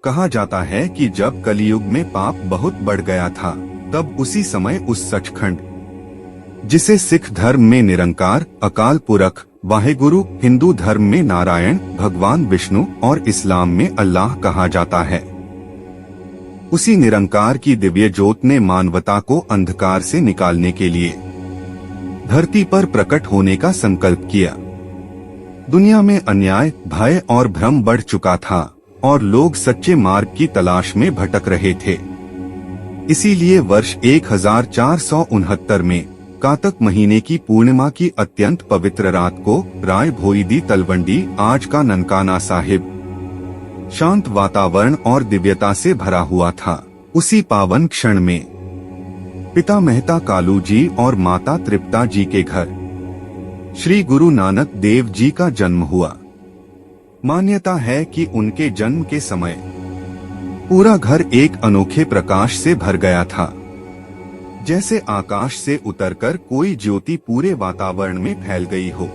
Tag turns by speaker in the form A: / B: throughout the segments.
A: कहा जाता है कि जब कलयुग में पाप बहुत बढ़ गया था, तब उसी समय उस सचखंड, जिसे सिख धर्म में निरंकार, अकाल पुरख, वाहेगुरु, हिंदू धर्म में नारायण, भगवान विष्णु और इस्लाम में अल्लाह कहा जाता है, उसी निरंकार की दिव्य ज्योत ने मानवता को अंधकार से निकालने के लिए धरती पर प्रकट होने का संकल्प किया। दुनिया में अन्याय, भय और भ्रम बढ़ चुका था और लोग सच्चे मार्ग की तलाश में भटक रहे थे। इसीलिए वर्ष 1469 में कातक महीने की पूर्णिमा की अत्यंत पवित्र रात को राय भोई दी तलवंडी, आज का ननकाना साहिब, शांत वातावरण और दिव्यता से भरा हुआ था। उसी पावन क्षण में पिता मेहता कालू जी और माता तृप्ता जी के घर श्री गुरु नानक देव जी का जन्म हुआ। मान्यता है कि उनके जन्म के समय पूरा घर एक अनोखे प्रकाश से भर गया था, जैसे आकाश से उतरकर कोई ज्योति पूरे वातावरण में फैल गई हो।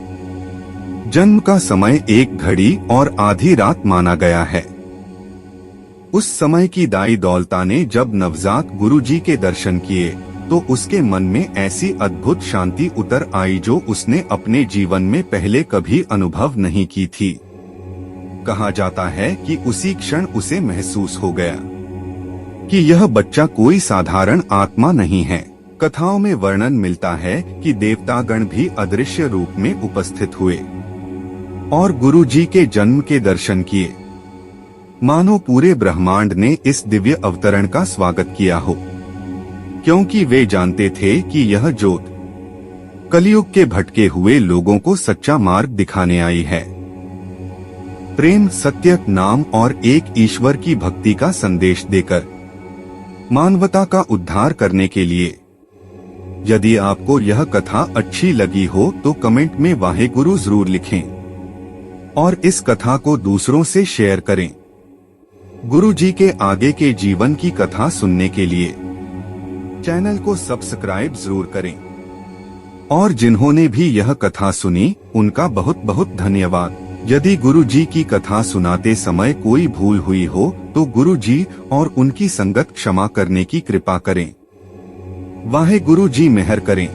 A: जन्म का समय 1 घड़ी और आधी रात माना गया है। उस समय की दाई दौलता ने जब नवजात गुरुजी के दर्शन किए तो उसके मन में ऐसी अद्भुत शांति उतर आई जो उसने अपने जीवन में पहले कभी अनुभव नहीं की थी। कहा जाता है कि उसी क्षण उसे महसूस हो गया कि यह बच्चा कोई साधारण आत्मा नहीं है। कथाओं में वर्णन मिलता है कि देवतागण भी अदृश्य रूप में उपस्थित हुए और गुरुजी के जन्म के दर्शन किए, मानो पूरे ब्रह्मांड ने इस दिव्य अवतरण का स्वागत किया हो, क्योंकि वे जानते थे कि यह ज्योत कलयुग के भटके हुए लोगों को सच्चा मार्ग दिखाने आई है। प्रेम, सत्य, नाम और एक ईश्वर की भक्ति का संदेश देकर मानवता का उद्धार करने के लिए। यदि आपको यह कथा अच्छी लगी हो तो कमेंट में वाहेगुरु जरूर लिखें और इस कथा को दूसरों से शेयर करें। गुरु जी के आगे के जीवन की कथा सुनने के लिए चैनल को सब्सक्राइब जरूर करें और जिन्होंने भी यह कथा सुनी उनका बहुत बहुत धन्यवाद। यदि गुरु जी की कथा सुनाते समय कोई भूल हुई हो तो गुरु जी और उनकी संगत क्षमा करने की कृपा करें। वाहेगुरु जी मेहर करें।